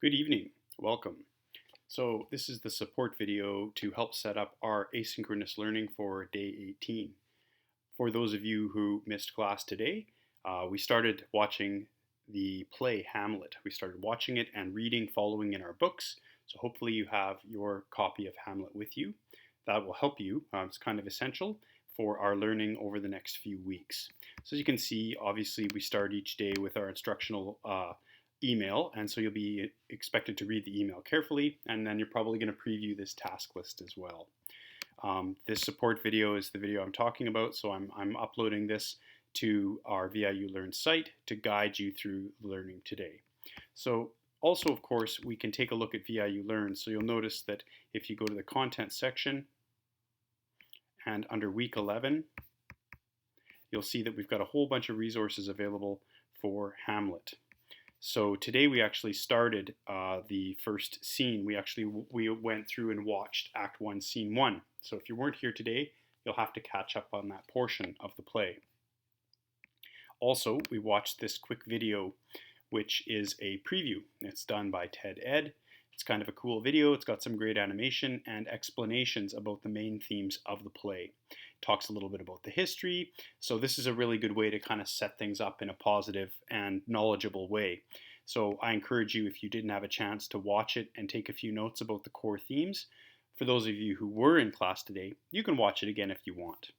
Good evening, welcome. So this is the support video to help set up our asynchronous learning for day 18. For those of you who missed class today, we started watching the play Hamlet. We started watching it and reading following in our books. So hopefully you have your copy of Hamlet with you. That will help you. It's kind of essential for our learning over the next few weeks. So as you can see, obviously we start each day with our instructional email, and so you'll be expected to read the email carefully, and then you're probably going to preview this task list as well. This support video is the video I'm talking about, so I'm uploading this to our VIU Learn site to guide you through learning today. So also, of course, we can take a look at VIU Learn. So you'll notice that if you go to the content section and under week 11, you'll see that we've got a whole bunch of resources available for Hamlet. So today we actually started the first scene. We went through and watched Act 1, Scene 1. So if you weren't here today, you'll have to catch up on that portion of the play. Also, we watched this quick video, which is a preview. It's done by Ted Ed. It's kind of a cool video. It's got some great animation and explanations about the main themes of the play. It talks a little bit about the history. So this is a really good way to kind of set things up in a positive and knowledgeable way. So I encourage you, if you didn't have a chance to watch it and take a few notes about the core themes, for those of you who were in class today, you can watch it again if you want.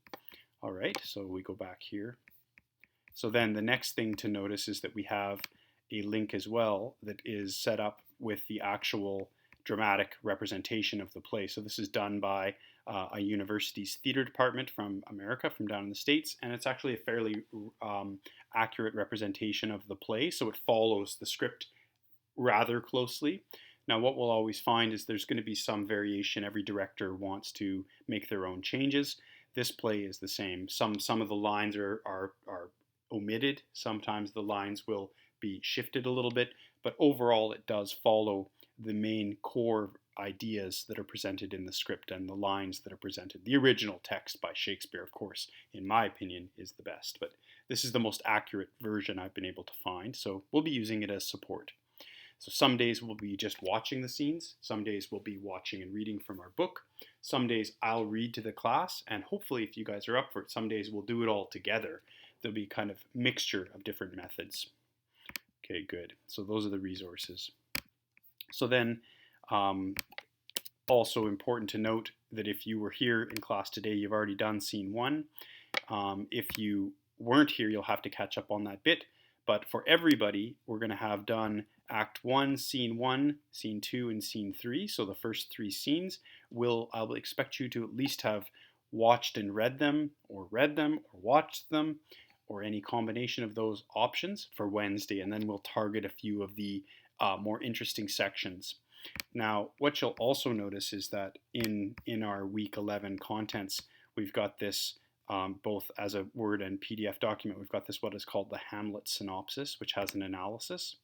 All right, so we go back here. So then the next thing to notice is that we have a link as well that is set up with the actual dramatic representation of the play. So this is done by a university's theater department from America, from down in the States, and it's actually a fairly accurate representation of the play, so it follows the script rather closely. Now what we'll always find is there's going to be some variation. Every director wants to make their own changes. This play is the same. Some of the lines are omitted. Sometimes the lines will be shifted a little bit, but overall it does follow the main core ideas that are presented in the script and the lines that are presented. The original text by Shakespeare, of course, in my opinion, is the best, but this is the most accurate version I've been able to find, so we'll be using it as support. So some days we'll be just watching the scenes, some days we'll be watching and reading from our book, some days I'll read to the class, and hopefully if you guys are up for it, some days we'll do it all together. There'll be kind of mixture of different methods. Okay, good. So those are the resources. So then, also important to note that if you were here in class today, you've already done Scene 1. If you weren't here, you'll have to catch up on that bit. But for everybody, we're going to have done Act 1, Scene 2, and Scene 3. So the first 3 scenes, I'll expect you to at least have watched and read them, or watched them, or any combination of those options for Wednesday, and then we'll target a few of the more interesting sections. Now, what you'll also notice is that in our week 11 contents, we've got this both as a Word and PDF document. We've got this what is called the Hamlet synopsis, which has an analysis,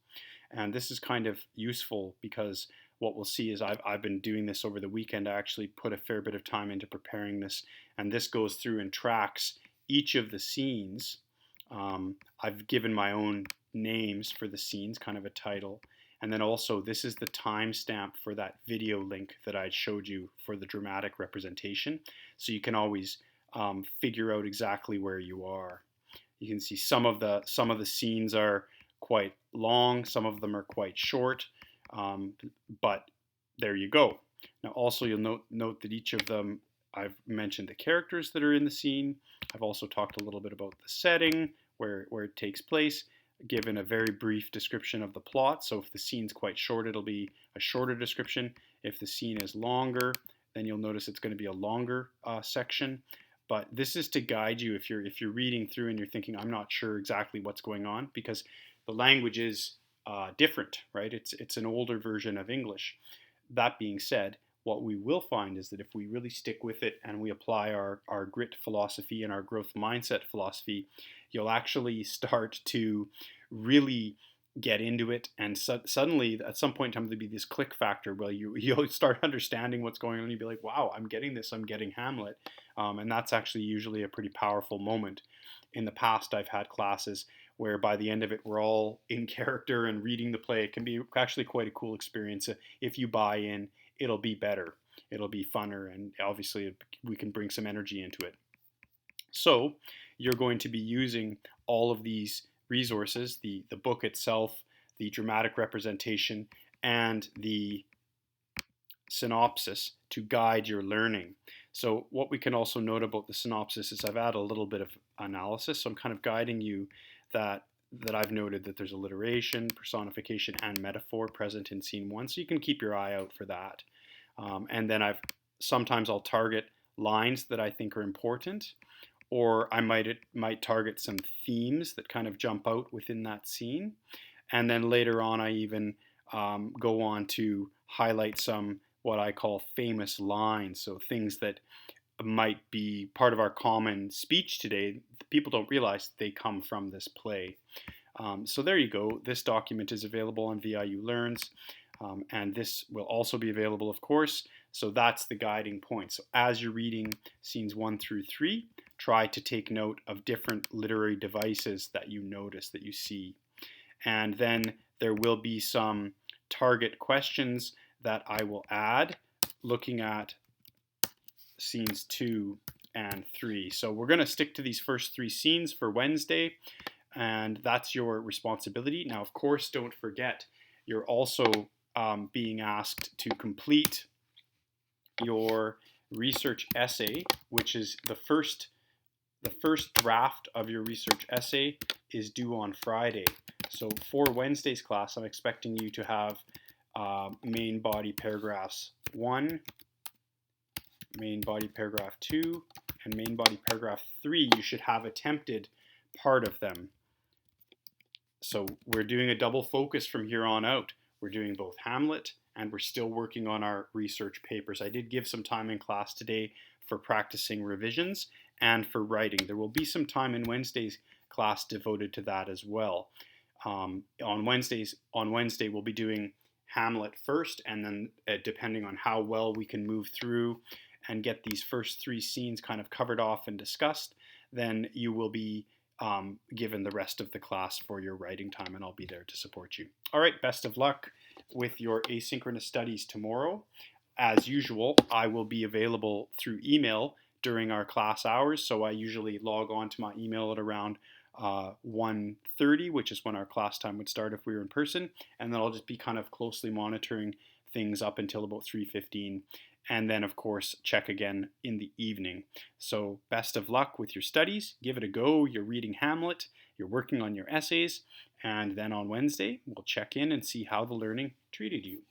and this is kind of useful because what we'll see is I've been doing this over the weekend. I actually put a fair bit of time into preparing this, and this goes through and tracks each of the scenes. I've given my own names for the scenes, kind of a title. And then also, this is the timestamp for that video link that I showed you for the dramatic representation. So you can always figure out exactly where you are. You can see some of the scenes are quite long, some of them are quite short, but there you go. Now also you'll note that each of them, I've mentioned the characters that are in the scene. I've also talked a little bit about the setting, where it takes place, given a very brief description of the plot. So if the scene's quite short, it'll be a shorter description. If the scene is longer, then you'll notice it's going to be a longer section. But this is to guide you if you're reading through and you're thinking, I'm not sure exactly what's going on, because the language is different, right? It's an older version of English. That being said, what we will find is that if we really stick with it and we apply our grit philosophy and our growth mindset philosophy, you'll actually start to really get into it, and suddenly at some point in time there'll be this click factor where you'll start understanding what's going on. You'll be like, wow, I'm getting this, I'm getting Hamlet, and that's actually usually a pretty powerful moment. In the past, I've had classes where by the end of it we're all in character and reading the play. It can be actually quite a cool experience. If you buy in, it'll be better. It'll be funner, and obviously we can bring some energy into it. So you're going to be using all of these resources, the book itself, the dramatic representation, and the synopsis to guide your learning. So what we can also note about the synopsis is I've added a little bit of analysis. So I'm kind of guiding you that I've noted that there's alliteration, personification, and metaphor present in scene 1. So you can keep your eye out for that. And then sometimes I'll target lines that I think are important, or I might target some themes that kind of jump out within that scene. And then later on, I even go on to highlight some what I call famous lines, so things that might be part of our common speech today. People don't realize they come from this play. So there you go. This document is available on VIU Learns, and this will also be available, of course. So that's the guiding point. So as you're reading scenes 1 through 3, try to take note of different literary devices that you notice, that you see. And then there will be some target questions that I will add looking at scenes 2 and 3. So we're going to stick to these first 3 scenes for Wednesday, and that's your responsibility. Now, of course, don't forget, you're also being asked to complete your research essay, which is the first draft of your research essay is due on Friday. So for Wednesday's class, I'm expecting you to have main body paragraphs 1, main body paragraph 2, and main body paragraph 3. You should have attempted part of them. So we're doing a double focus from here on out. We're doing both Hamlet, and we're still working on our research papers. I did give some time in class today for practicing revisions and for writing. There will be some time in Wednesday's class devoted to that as well. On Wednesday, we'll be doing Hamlet first, and then depending on how well we can move through and get these first 3 scenes kind of covered off and discussed, then you will be given the rest of the class for your writing time, and I'll be there to support you. All right, best of luck with your asynchronous studies tomorrow. As usual, I will be available through email during our class hours, so I usually log on to my email at around 1:30, which is when our class time would start if we were in person, and then I'll just be kind of closely monitoring things up until about 3:15, and then of course check again in the evening. So best of luck with your studies. Give it a go. You're reading Hamlet, you're working on your essays, and then on Wednesday we'll check in and see how the learning treated you.